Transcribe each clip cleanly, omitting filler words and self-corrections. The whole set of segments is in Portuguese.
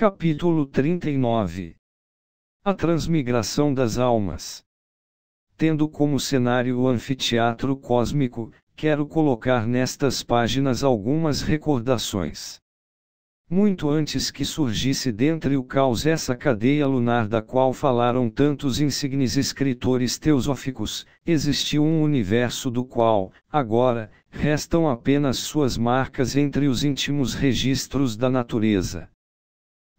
Capítulo 39. A transmigração das almas. Tendo como cenário o anfiteatro cósmico, quero colocar nestas páginas algumas recordações. Muito antes que surgisse dentre o caos essa cadeia lunar da qual falaram tantos insignes escritores teosóficos, existiu um universo do qual, agora, restam apenas suas marcas entre os íntimos registros da natureza.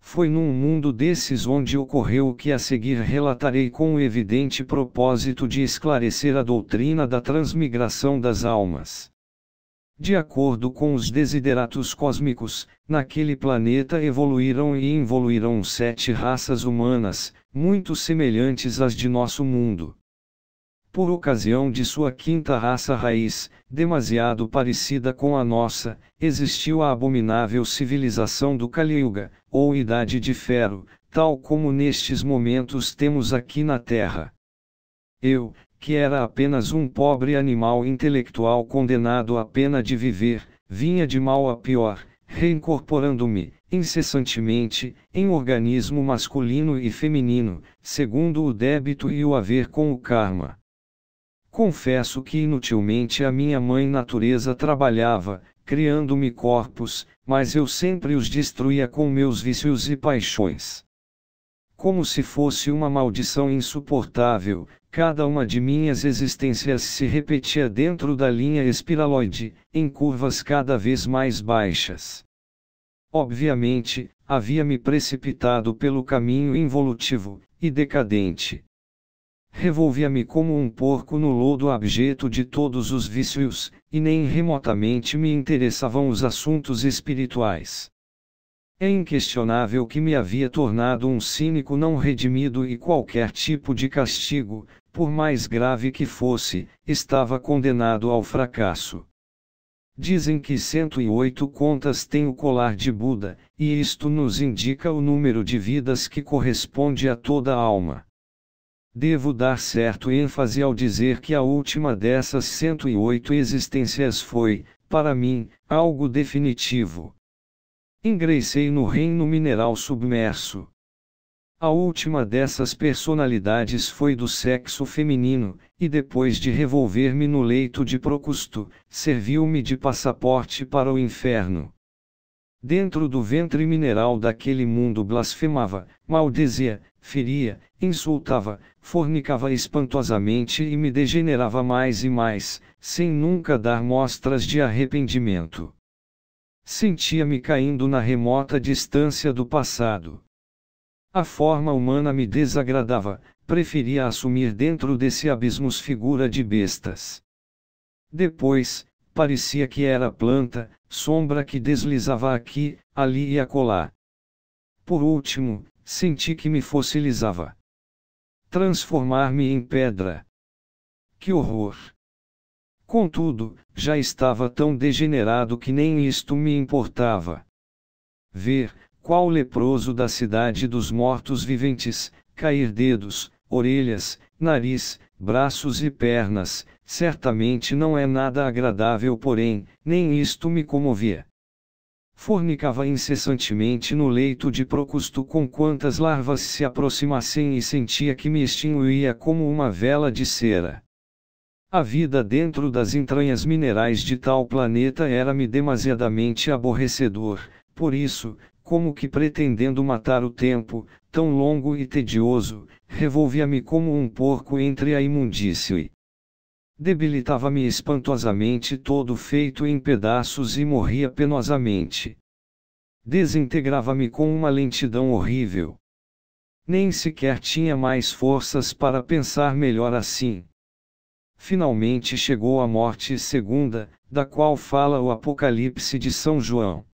Foi num mundo desses onde ocorreu o que a seguir relatarei com o evidente propósito de esclarecer a doutrina da transmigração das almas. De acordo com os desideratos cósmicos, naquele planeta evoluíram e involuíram 7 raças humanas, muito semelhantes às de nosso mundo. Por ocasião de sua 5ª raça raiz, demasiado parecida com a nossa, existiu a abominável civilização do Kali Yuga, ou Idade de Ferro, tal como nestes momentos temos aqui na Terra. Eu, que era apenas um pobre animal intelectual condenado à pena de viver, vinha de mal a pior, reincorporando-me, incessantemente, em organismo masculino e feminino, segundo o débito e o haver com o karma. Confesso que inutilmente a minha mãe natureza trabalhava, criando-me corpos, mas eu sempre os destruía com meus vícios e paixões. Como se fosse uma maldição insuportável, cada uma de minhas existências se repetia dentro da linha espiraloide, em curvas cada vez mais baixas. Obviamente, havia-me precipitado pelo caminho involutivo e decadente. Revolvia-me como um porco no lodo abjeto de todos os vícios, e nem remotamente me interessavam os assuntos espirituais. É inquestionável que me havia tornado um cínico não redimido e qualquer tipo de castigo, por mais grave que fosse, estava condenado ao fracasso. Dizem que 108 contas tem o colar de Buda, e isto nos indica o número de vidas que corresponde a toda alma. Devo dar certo ênfase ao dizer que a última dessas 108 existências foi, para mim, algo definitivo. Ingressei no reino mineral submerso. A última dessas personalidades foi do sexo feminino, e depois de revolver-me no leito de Procusto, serviu-me de passaporte para o inferno. Dentro do ventre mineral daquele mundo blasfemava, maldizia, feria, insultava, fornicava espantosamente e me degenerava mais e mais, sem nunca dar mostras de arrependimento. Sentia-me caindo na remota distância do passado. A forma humana me desagradava, preferia assumir dentro desse abismo figura de bestas. Depois, parecia que era planta, sombra que deslizava aqui, ali e acolá. Por último, senti que me fossilizava. Transformar-me em pedra. Que horror! Contudo, já estava tão degenerado que nem isto me importava. Ver, qual leproso da cidade dos mortos-viventes, cair dedos, orelhas, nariz, braços e pernas, certamente não é nada agradável, porém, nem isto me comovia. Fornicava incessantemente no leito de Procusto com quantas larvas se aproximassem e sentia que me extinguia como uma vela de cera. A vida dentro das entranhas minerais de tal planeta era-me demasiadamente aborrecedor, por isso, como que pretendendo matar o tempo, tão longo e tedioso, revolvia-me como um porco entre a imundície e debilitava-me espantosamente todo feito em pedaços e morria penosamente. Desintegrava-me com uma lentidão horrível. Nem sequer tinha mais forças para pensar melhor assim. Finalmente chegou a morte segunda, da qual fala o Apocalipse de São João.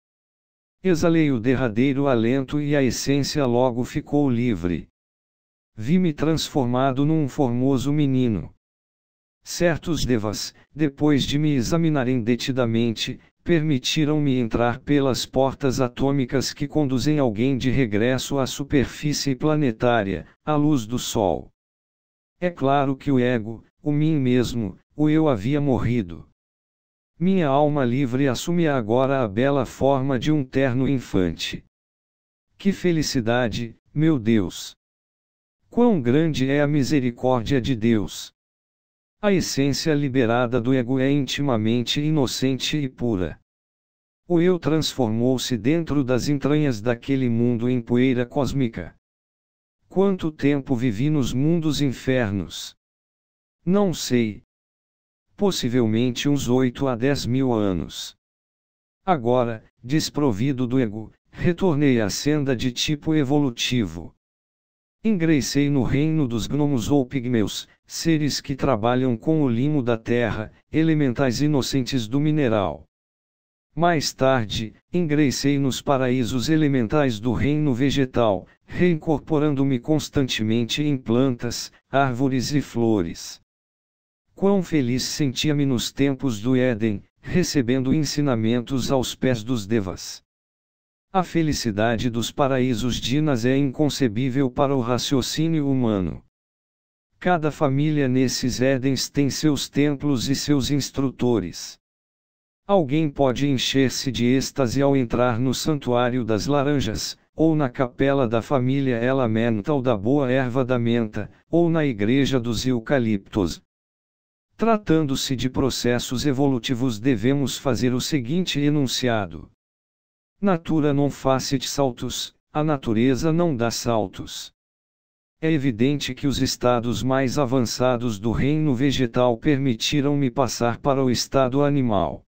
Exalei o derradeiro alento e a essência logo ficou livre. Vi-me transformado num formoso menino. Certos devas, depois de me examinarem detidamente, permitiram-me entrar pelas portas atômicas que conduzem alguém de regresso à superfície planetária, à luz do Sol. É claro que o ego, o mim mesmo, o eu havia morrido. Minha alma livre assumia agora a bela forma de um terno infante. Que felicidade, meu Deus! Quão grande é a misericórdia de Deus! A essência liberada do ego é intimamente inocente e pura. O eu transformou-se dentro das entranhas daquele mundo em poeira cósmica. Quanto tempo vivi nos mundos infernos? Não sei. Possivelmente uns 8 a 10 mil anos. Agora, desprovido do ego, retornei à senda de tipo evolutivo. Ingressei no reino dos gnomos ou pigmeus, seres que trabalham com o limo da terra, elementais inocentes do mineral. Mais tarde, ingressei nos paraísos elementais do reino vegetal, reincorporando-me constantemente em plantas, árvores e flores. Quão feliz sentia-me nos tempos do Éden, recebendo ensinamentos aos pés dos devas. A felicidade dos paraísos dinas é inconcebível para o raciocínio humano. Cada família nesses Édens tem seus templos e seus instrutores. Alguém pode encher-se de êxtase ao entrar no Santuário das Laranjas, ou na capela da família Elemental da Boa Erva da Menta, ou na Igreja dos Eucaliptos. Tratando-se de processos evolutivos, devemos fazer o seguinte enunciado: Natura non facit saltus, a natureza não dá saltos. É evidente que os estados mais avançados do reino vegetal permitiram-me passar para o estado animal.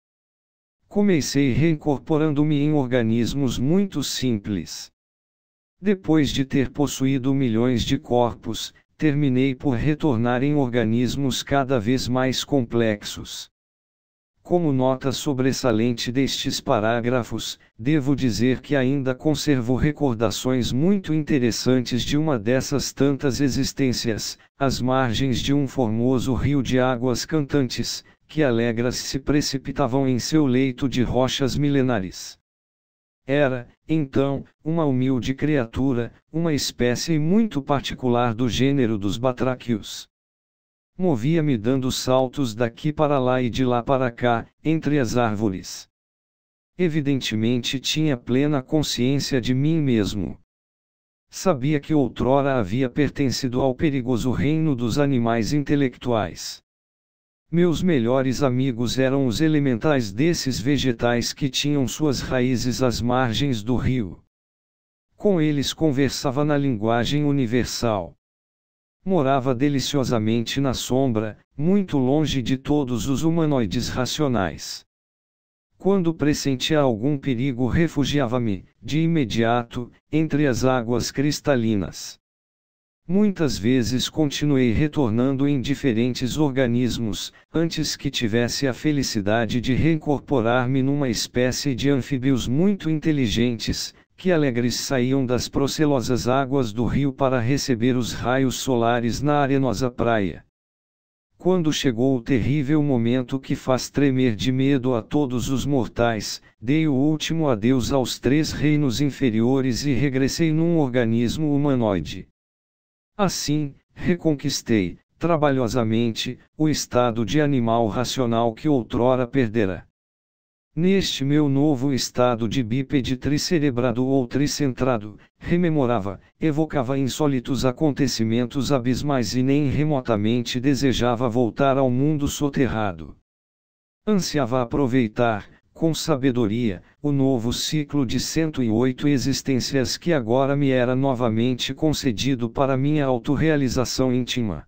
Comecei reincorporando-me em organismos muito simples. Depois de ter possuído milhões de corpos, terminei por retornar em organismos cada vez mais complexos. Como nota sobressalente destes parágrafos, devo dizer que ainda conservo recordações muito interessantes de uma dessas tantas existências, às margens de um formoso rio de águas cantantes, que alegres se precipitavam em seu leito de rochas milenares. Era, então, uma humilde criatura, uma espécie muito particular do gênero dos batráquios. Movia-me dando saltos daqui para lá e de lá para cá, entre as árvores. Evidentemente tinha plena consciência de mim mesmo. Sabia que outrora havia pertencido ao perigoso reino dos animais intelectuais. Meus melhores amigos eram os elementais desses vegetais que tinham suas raízes às margens do rio. Com eles conversava na linguagem universal. Morava deliciosamente na sombra, muito longe de todos os humanoides racionais. Quando pressentia algum perigo, refugiava-me, de imediato, entre as águas cristalinas. Muitas vezes continuei retornando em diferentes organismos, antes que tivesse a felicidade de reincorporar-me numa espécie de anfíbios muito inteligentes, que alegres saíam das procelosas águas do rio para receber os raios solares na arenosa praia. Quando chegou o terrível momento que faz tremer de medo a todos os mortais, dei o último adeus aos 3 reinos inferiores e regressei num organismo humanoide. Assim, reconquistei, trabalhosamente, o estado de animal racional que outrora perdera. Neste meu novo estado de bípede tricerebrado ou tricentrado, rememorava, evocava insólitos acontecimentos abismais e nem remotamente desejava voltar ao mundo soterrado. Ansiava aproveitar, com sabedoria, o novo ciclo de 108 existências que agora me era novamente concedido para minha autorrealização íntima.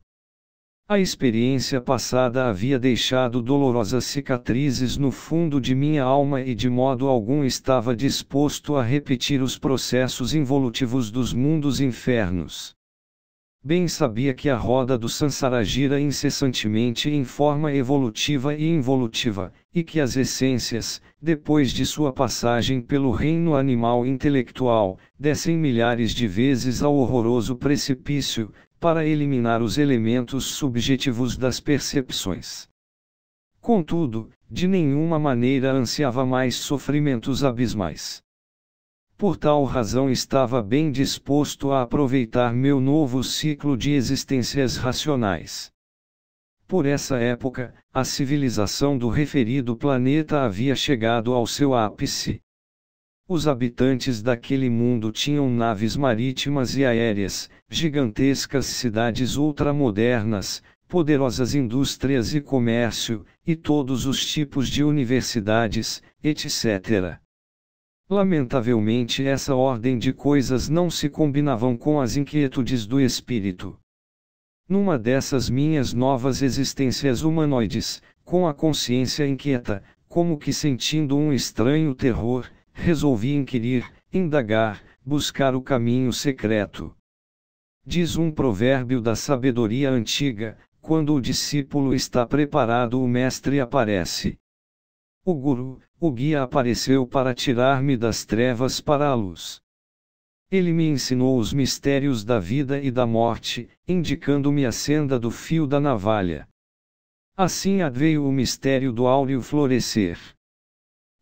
A experiência passada havia deixado dolorosas cicatrizes no fundo de minha alma e de modo algum estava disposto a repetir os processos involutivos dos mundos infernos. Bem sabia que a roda do Sansara gira incessantemente em forma evolutiva e involutiva, e que as essências, depois de sua passagem pelo reino animal intelectual, descem milhares de vezes ao horroroso precipício, para eliminar os elementos subjetivos das percepções. Contudo, de nenhuma maneira ansiava mais sofrimentos abismais. Por tal razão estava bem disposto a aproveitar meu novo ciclo de existências racionais. Por essa época, a civilização do referido planeta havia chegado ao seu ápice. Os habitantes daquele mundo tinham naves marítimas e aéreas, gigantescas cidades ultramodernas, poderosas indústrias e comércio, e todos os tipos de universidades, etc. Lamentavelmente, essa ordem de coisas não se combinavam com as inquietudes do espírito. Numa dessas minhas novas existências humanoides, com a consciência inquieta, como que sentindo um estranho terror, resolvi inquirir, indagar, buscar o caminho secreto. Diz um provérbio da sabedoria antiga: quando o discípulo está preparado, o mestre aparece. O guru, o guia, apareceu para tirar-me das trevas para a luz. Ele me ensinou os mistérios da vida e da morte, indicando-me a senda do fio da navalha. Assim veio o mistério do áureo florescer.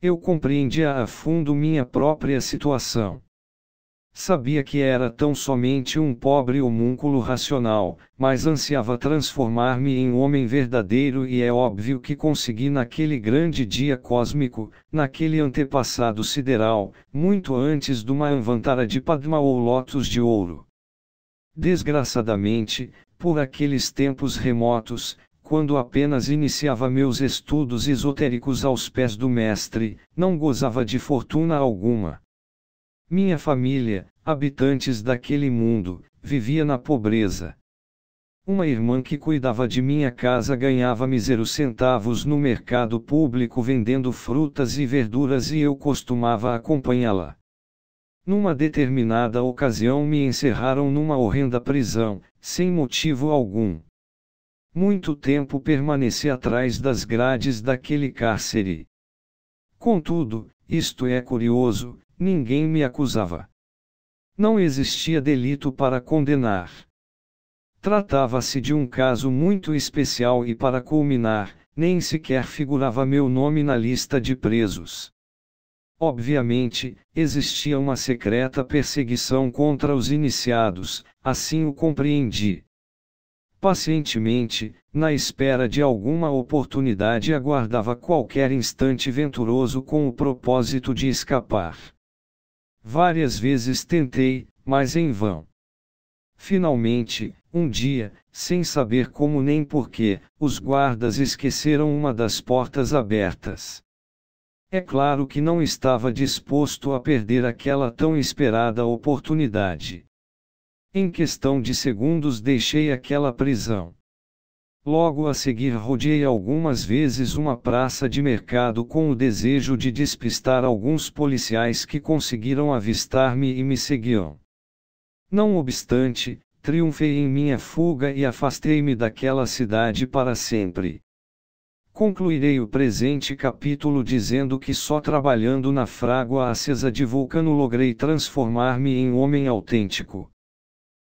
Eu compreendia a fundo minha própria situação. Sabia que era tão somente um pobre homúnculo racional, mas ansiava transformar-me em homem verdadeiro, e é óbvio que consegui naquele grande dia cósmico, naquele antepassado sideral, muito antes do Manvantara de Padma ou Lótus de Ouro. Desgraçadamente, por aqueles tempos remotos, quando apenas iniciava meus estudos esotéricos aos pés do mestre, não gozava de fortuna alguma. Minha família, habitantes daquele mundo, vivia na pobreza. Uma irmã que cuidava de minha casa ganhava míseros centavos no mercado público vendendo frutas e verduras, e eu costumava acompanhá-la. Numa determinada ocasião me encerraram numa horrenda prisão, sem motivo algum. Muito tempo permaneci atrás das grades daquele cárcere. Contudo, isto é curioso, ninguém me acusava. Não existia delito para condenar. Tratava-se de um caso muito especial e, para culminar, nem sequer figurava meu nome na lista de presos. Obviamente, existia uma secreta perseguição contra os iniciados, assim o compreendi. Pacientemente, na espera de alguma oportunidade, aguardava qualquer instante venturoso com o propósito de escapar. Várias vezes tentei, mas em vão. Finalmente, um dia, sem saber como nem porquê, os guardas esqueceram uma das portas abertas. É claro que não estava disposto a perder aquela tão esperada oportunidade. Em questão de segundos deixei aquela prisão. Logo a seguir rodeei algumas vezes uma praça de mercado com o desejo de despistar alguns policiais que conseguiram avistar-me e me seguiam. Não obstante, triunfei em minha fuga e afastei-me daquela cidade para sempre. Concluirei o presente capítulo dizendo que só trabalhando na frágua acesa de Vulcano logrei transformar-me em homem autêntico.